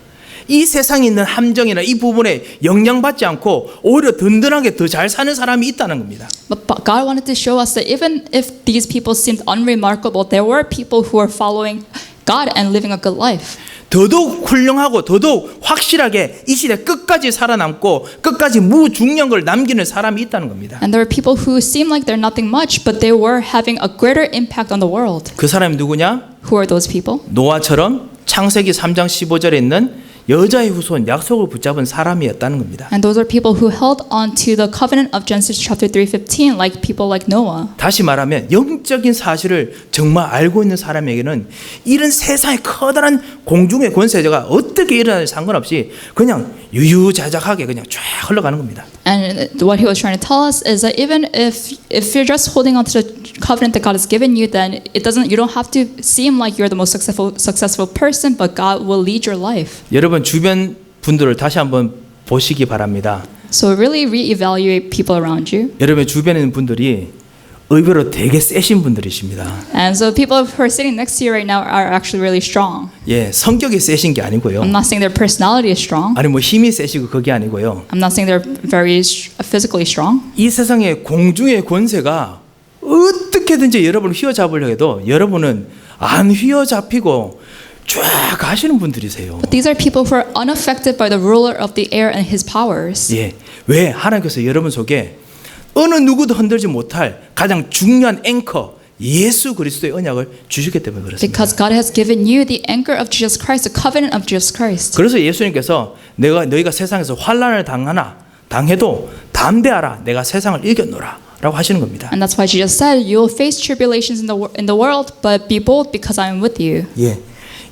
이 세상에 있는 함정이나 이 부분에 영향받지 않고 오히려 든든하게 더 잘 사는 사람이 있다는 겁니다. But God wanted to show us that even if these people seemed unremarkable, there were people who were following God and living a good life. 더더욱 훌륭하고 더더욱 확실하게 이 시대 끝까지 살아남고 끝까지 무중력을 남기는 사람이 있다는 겁니다. And there were people who seemed like they're nothing much, but they were having a greater impact on the world. 그 사람이 누구냐? Who are those people? 노아처럼 창세기 3장 15절에 있는 여자의 후손 약속을 붙잡은 사람이었다는 겁니다. And those are people who held on to the covenant of Genesis chapter 3:15, like people like Noah. 다시 말하면 영적인 사실을 정말 알고 있는 사람에게는 이런 세상의 커다란 공중의 권세자가 어떻게 일어나는지 상관없이 그냥 유유자적하게 그냥 쫙 흘러가는 겁니다. And what he was trying to tell us is that even if you're just holding on to the covenant that God has given you, then you don't have to seem like you're the most successful person, but God will lead your life. 여러분 주변 분들을 다시 한번 보시기 바랍니다. So really reevaluate people around you. 여러분 주변에 있는 분들이 의외로 되게 세신 분들이십니다. And so people who are sitting next to you right now are actually really strong. 예, 성격이 세신 게 아니고요. I'm not saying their personality is strong. 아니 뭐 힘이 세시고 그게 아니고요. I'm not saying they're very physically strong. 이 세상의 공중의 권세가 어떻게든지 여러분을 휘어잡으려 해도 여러분은 안 휘어잡히고 쫙 가시는 분들이세요. But these are people who are unaffected by the ruler of the air and his powers. 예, 왜 하나님께서 여러분 속에 어느 누구도 흔들지 못할 가장 중요한 앵커 예수 그리스도의 언약을 주셨기 때문에 그렇습니다. Because God has given you the anchor of Jesus Christ, the covenant of Jesus Christ. 그래서 예수님께서 너희가 세상에서 환난을 당해도 담대하라, 내가 세상을 이겼노라 라고 하시는 겁니다. And that's why Jesus said, you will face tribulations in the world, but be bold because I am with you. 예,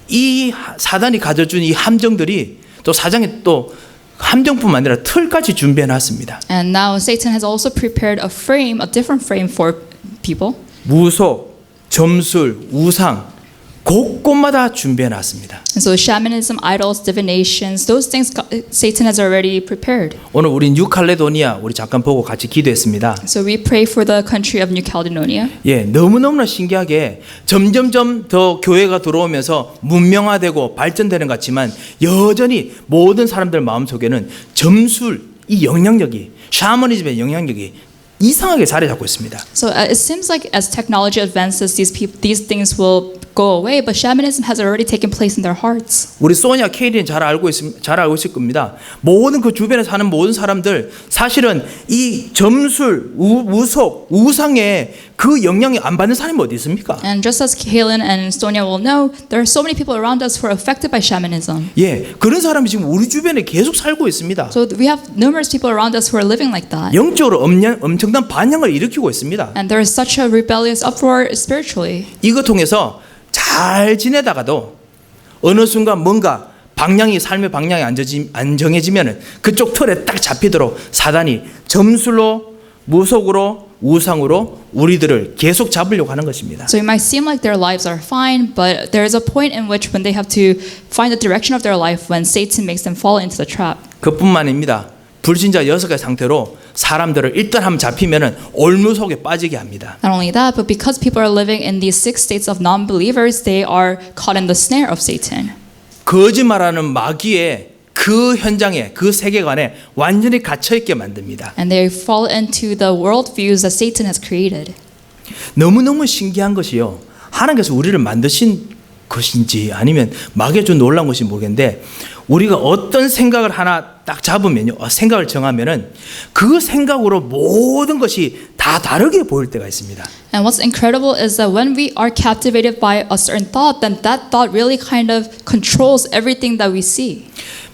이 사단이 가져준 이 함정들이 또 사장이 또 함정뿐만 아니라 틀까지 준비해 놨습니다. And now Satan has also prepared a different frame for people. 무속, 점술, 우상 곳곳마다 준비해 놨습니다. And so shamanism, idols, divinations, those things Satan has already prepared. 오늘 우리 뉴칼레도니아 우리 잠깐 보고 같이 기도했습니다. So we pray for the country of New Caledonia. 예, 너무너무나 신기하게 점점점 더 교회가 들어오면서 문명화되고 발전되는 것 같지만 여전히 모든 사람들 마음속에는 점술 이 영향력이 샤머니즘의 영향력이 이상하게 자리 잡고 있습니다. So it seems like as technology advances, these things will go away, but shamanism has already taken place in their hearts. 우리 소니아 케이리는 잘 알고 있을 겁니다. 모든 그 주변에 사는 모든 사람들 사실은 이 점술, 무속, 우상에 그 영향이 안 받는 사람이 어디 있습니까? And just as Kaylin and Sonia will know, there are so many people around us who are affected by shamanism. 예, 그런 사람이 지금 우리 주변에 계속 살고 있습니다. So we have numerous people around us who are living like that. 영적으로 엄청난 반향을 일으키고 있습니다. And there is such a rebellious uproar spiritually. 이거 통해서 잘 지내다가도 어느 순간 뭔가 삶의 방향이 안 정해지면은 그쪽 틀에 딱 잡히도록 사단이 점술로, 무속으로, 우상으로 우리들을 계속 잡으려고 하는 것입니다. So it might seem like their lives are fine, but there is a point in which when they have to find the direction of their life when Satan makes them fall into the trap. 그뿐만 아닙니다. 불신자 6개 상태로 사람들을 일단 한번 잡히면은 올무속에 빠지게 합니다. Not only that, but because people are living in these 6 states of non-believers, they are caught in the snare of Satan. 거짓말하는 마귀의 그 현장에 그 세계관에 완전히 갇혀 있게 만듭니다. And they fall into the worldviews that Satan has created. 너무너무 신기한 것이요. 하나님께서 우리를 만드신 것인지 아니면 마귀가 좀 놀라운 것인지 모르겠는데 우리가 어떤 생각을 하나 딱 잡으면요. 생각을 정하면은 그 생각으로 모든 것이 다 다르게 보일 때가 있습니다. And what's incredible is that when we are captivated by a certain thought, then that thought really kind of controls everything that we see.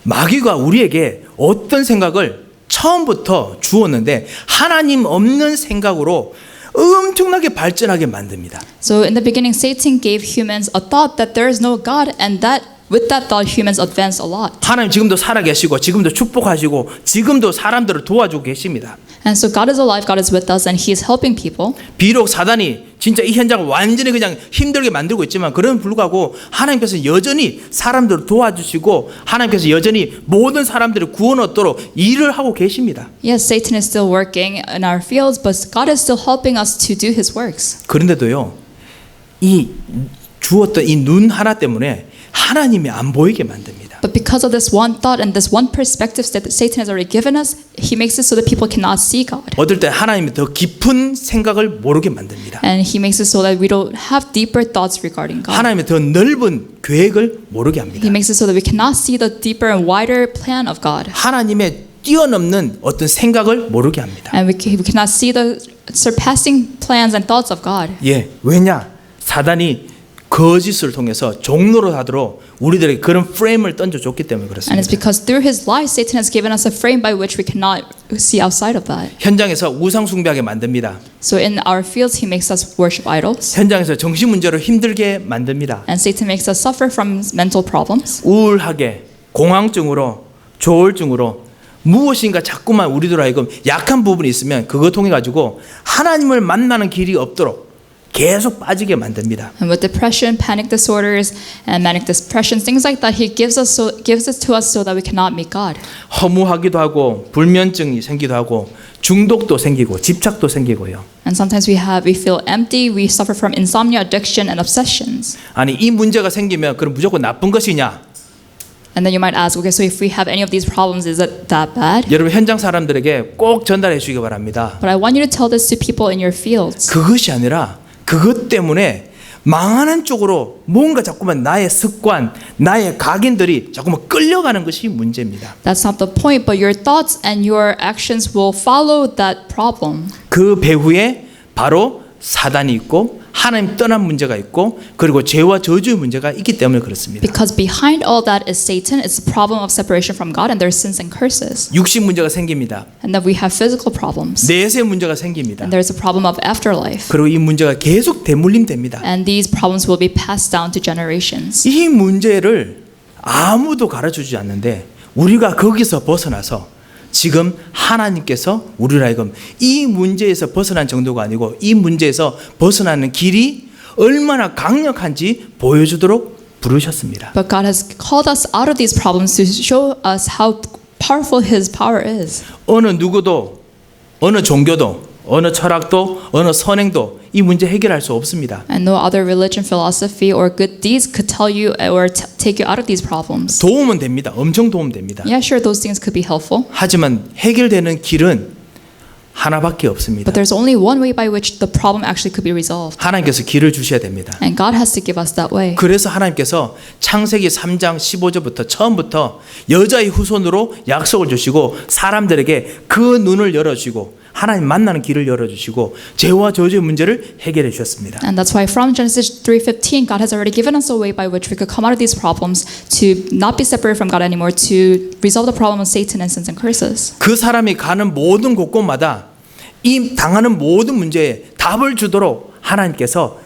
마귀가 우리에게 어떤 생각을 처음부터 주었는데 하나님 없는 생각으로 엄청나게 발전하게 만듭니다. So in the beginning, Satan gave humans a thought that there is no God, and that with that thought, humans advance a lot. 하나님 지금도 살아계시고 지금도 축복하시고 지금도 사람들을 도와주고 계십니다. And so God is alive, God is with us, and He is helping people. 비록 사단이 진짜 이 현장을 완전히 그냥 힘들게 만들고 있지만 그런 불구하고 하나님께서 여전히 사람들을 도와주시고 하나님께서 여전히 모든 사람들을 구원 얻도록 일을 하고 계십니다. Yes, Satan is still working in our fields, but God is still helping us to do His works. 그런데도요, 이 주었던 이 눈 하나 때문에 하나님이 안 보이게 만듭니다. But because of this one thought and this one perspective that Satan has already given us, he makes it so that people cannot see God. 어떨 때 하나님이 더 깊은 생각을 모르게 만듭니다. And he makes it so that we don't have deeper thoughts regarding God. 하나님의 더 넓은 계획을 모르게 합니다. He makes it so that we cannot see the deeper and wider plan of God. 하나님의 뛰어넘는 어떤 생각을 모르게 합니다. And we cannot see the surpassing plans and thoughts of God. 예, 왜냐? 사단이 거짓을 통해서 종로로 하도록 우리들에게 그런 프레임을 던져줬기 때문에 And 그렇습니다. it's because through his lies, Satan has given us a frame by which we cannot see outside of that. 현장에서 우상 숭배하게 만듭니다. So in our fields, he makes us worship idols. 현장에서 정신 문제로 힘들게 만듭니다. And Satan makes us suffer from mental problems. 우울하게, 공황증으로, 조울증으로 무엇인가 자꾸만 우리들 하여금 약한 부분이 있으면 그거 통해 가지고 하나님을 만나는 길이 없도록 계속 빠지게 만듭니다. And with depression, panic disorders, and manic depressions, things like that, he gives it to us so that we cannot meet God. 허무하기도 하고 불면증이 생기도 하고 중독도 생기고 집착도 생기고요. And sometimes we feel empty, we suffer from insomnia, addiction, and obsessions. 아니 이 문제가 생기면 그럼 무조건 나쁜 것이냐? And then you might ask, okay, so if we have any of these problems, is it that bad? 여러분 현장 사람들에게 꼭 전달해 주시기 바랍니다. But I want you to tell this to people in your fields. 그것이 아니라 그것 때문에 망하는 쪽으로 뭔가 자꾸만 나의 습관, 나의 각인들이 자꾸만 끌려가는 것이 문제입니다. That's not the point, but your thoughts and your actions will follow that problem. 그 배후에 바로 사단이 있고 하나님 떠난 문제가 있고 그리고 죄와 저주의 문제가 있기 때문에 그렇습니다. Because behind all that is Satan, it's the problem of separation from God and their sins and curses. 육신 문제가 생깁니다. And that we have physical problems. 내세 문제가 생깁니다. And there's a problem of afterlife. 그리고 이 문제가 계속 대물림됩니다. And these problems will be passed down to generations. 이 문제를 아무도 가르쳐주지 않는데 우리가 거기서 벗어나서 지금 하나님께서 우리를 하여금 이 문제에서 벗어난 정도가 아니고 이 문제에서 벗어나는 길이 얼마나 강력한지 보여주도록 부르셨습니다. But God has called us out of these problems to show us how powerful His power is. 어느 누구도 어느 종교도 어느 철학도 어느 선행도 이 문제 해결할 수 없습니다. And no other religion, philosophy, or good deeds could tell you or take you out of these problems. 도움은 됩니다. 엄청 도움됩니다. Yeah, sure, those things could be helpful. 하지만 해결되는 길은 하나밖에 없습니다. But there's only one way by which the problem actually could be resolved. 하나님께서 길을 주셔야 됩니다. And God has to give us that way. 그래서 하나님께서 창세기 3장 15절부터 처음부터 여자의 후손으로 약속을 주시고 사람들에게 그 눈을 열어주시고 하나님 만나는 길을 열어주시고 죄와 저주의 문제를 해결해 주셨습니다. And that's why from Genesis 3:15, God has already given us a way by which we could come out of these problems to not be separated from God anymore, to resolve the problem of Satan and sins and curses. 그 사람이 가는 모든 곳곳마다 이 당하는 모든 문제에 답을 주도록 하나님께서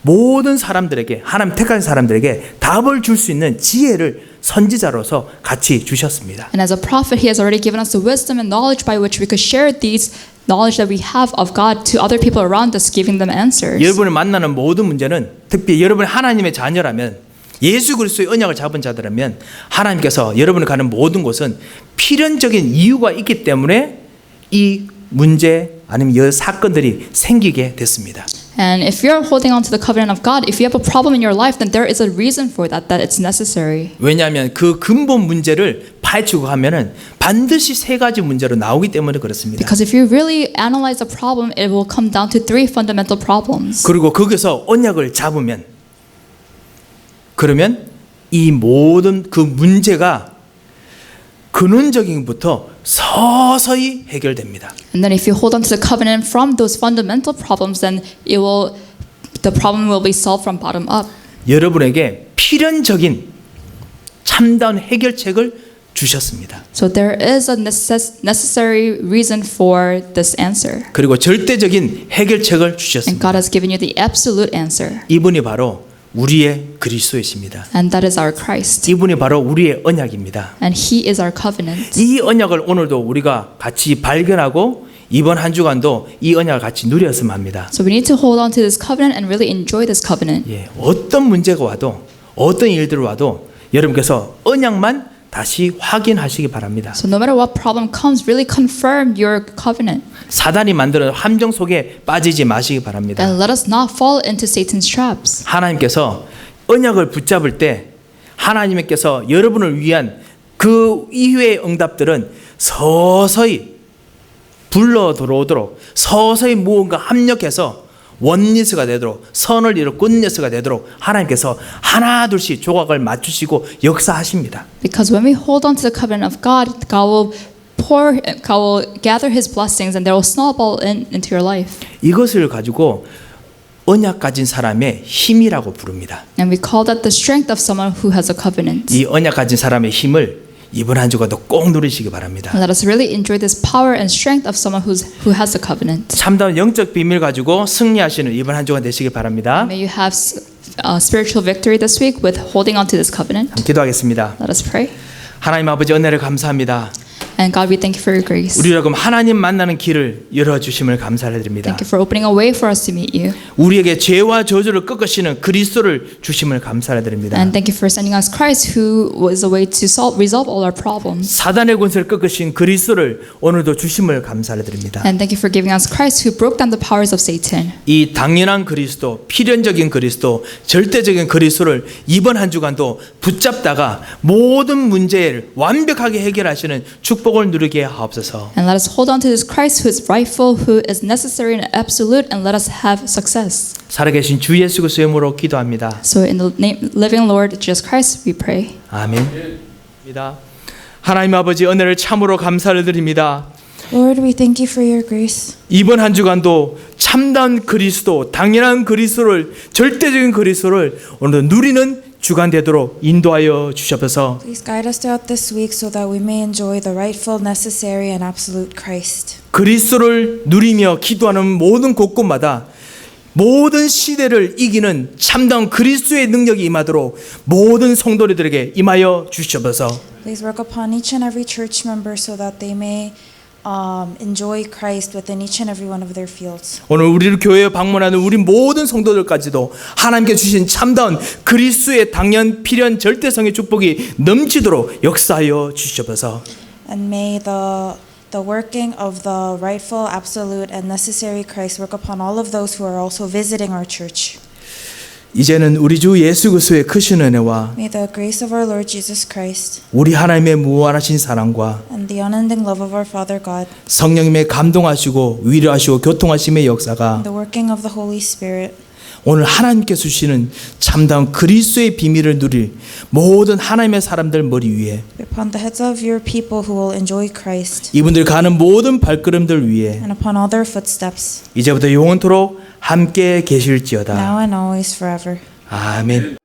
모든 사람들에게 하나님 택한 사람들에게 답을 줄 수 있는 지혜를 선지자로서 같이 주셨습니다. And as a prophet, He has already given us the wisdom and knowledge by which we could share these knowledge that we have of God to other people around us, giving them answers. 여러분을 만나는 모든 문제는 특히 여러분이 하나님의 자녀라면 예수 그리스도의 언약을 잡은 자들이라면 하나님께서 여러분을 가는 모든 곳은 필연적인 이유가 있기 때문에 이 문제 아니면 이 사건들이 생기게 됐습니다. And if you're holding on to the covenant of God, if you have a problem in your life, then there is a reason for that, that it's necessary. 왜냐하면 그 근본 문제를 파헤치고 하면은 반드시 세 가지 문제로 나오기 때문에 그렇습니다. Because if you really analyze the problem, it will come down to three fundamental problems. 그리고 거기서 언약을 잡으면 그러면 이 모든 그 문제가 근원적인 것부터 서서히 해결됩니다. And then if you hold on to the covenant from those fundamental problems, then the problem will be solved from bottom up. 여러분에게 필연적인 참다운 해결책을 주셨습니다. So there is a necessary reason for this answer. 그리고 절대적인 해결책을 And 주셨습니다. God has given you the absolute answer. 이분이 바로 우리의 그리스도이십니다. And that is our Christ. 이분이 바로 우리의 언약입니다. And He is our covenant. 이 언약을 오늘도 우리가 같이 발견하고 이번 한 주간도 이 언약을 같이 누렸으면 합니다. So we need to hold on to this covenant and really enjoy this covenant. 예, 어떤 문제가 와도 어떤 일들이 와도 여러분께서 언약만 다시 확인하시기 바랍니다. So no matter what problem comes, really confirm your covenant. 사단이 만드는 함정 속에 빠지지 마시기 바랍니다. And let us not fall into Satan's traps. 하나님께서 언약을 붙잡을 때 하나님께서 여러분을 위한 그 이후의 응답들은 서서히 불러 들어오도록, 서서히 무언가 합력해서 원리스가 되도록, 선을 이루고 굿니스가 되도록 하나님께서 하나 둘씩 조각을 맞추시고 역사하십니다. Because when we hold on to the covenant of God, God will gather His blessings, and they will snowball into your life. 이것을 가지고 언약 가진 사람의 힘이라고 부릅니다. And we call that the strength of someone who has a covenant. 이 언약 가진 사람의 힘을 이번 한 주간도 꼭 누리시기 바랍니다. And let us really enjoy this power and strength of someone who has a covenant. 참다운 영적 비밀 가지고 승리하시는 이번 한 주간 되시기 바랍니다. May you have spiritual victory this week with holding on to this covenant. 기도하겠습니다. Let us pray. 하나님 아버지 은혜를 감사합니다. And God, we thank you for your grace. 우리가 하나님 만나는 길을 열어주심을 감사드립니다. Thank you for opening a way for us to meet you. 우리에게 죄와 저주를 꺾으시는 그리스도를 주심을 감사드립니다. And thank you for sending us Christ, who was a way to resolve all our problems. 사단의 권세를 꺾으신 그리스도를 오늘도 주심을 감사드립니다. And thank you for giving us Christ, who broke down the powers of Satan. 이 당연한 그리스도, 필연적인 그리스도, 절대적인 그리스도를 이번 한 주간도 붙잡다가 모든 문제를 완벽하게 해결하시는 축복을 누리게 하옵소서. And let us hold on to this Christ, who is rightful, who is necessary and absolute, and let us have success. 살아계신 주 예수 그리스도의 이름으로 기도합니다. So in the name, living Lord Jesus Christ, we pray. 아멘. 하나님 아버지 은혜를 참으로 감사를 드립니다. Lord, we thank you for your grace. 이번 한 주간도 참다운 그리스도, 당연한 그리스도를, 절대적인 그리스도를 오늘도 누리는 주간 되도록 인도하여 주시옵소서. Please guide us throughout this week so that we may enjoy the rightful, necessary, and absolute Christ. 그리스도를 누리며 기도하는 모든 곳곳마다 모든 시대를 이기는 참다운 그리스도의 능력이 임하도록 모든 성도들에게 임하여 주시옵소서. Please work upon each and every church member so that they may enjoy Christ within each and every one of their fields. 오늘 우리를 교회에 방문하는 우리 모든 성도들까지도 하나님께 주신 참다운 그리스도의 당연, 필연, 절대성의 축복이 넘치도록 역사하여 주시옵소서. And may the working of the rightful, absolute, and necessary Christ work upon all of those who are also visiting our church. 이제는 우리 주 예수 그리스도의 크신 은혜와 May the grace of our Lord Jesus Christ 우리 하나님의 무한하신 사랑과 and the unending love of our Father God, 성령님의 감동하시고 위로하시고 교통하심의 역사가 the working of the Holy Spirit, 오늘 하나님께서 주시는 참다운 그리스도의 비밀을 누릴 모든 하나님의 사람들 머리 위에 upon the heads of your people who will enjoy Christ, 이분들 가는 모든 발걸음들 위에 and upon all their footsteps, 이제부터 영원토록 함께 계실지어다. now and always forever. 아멘.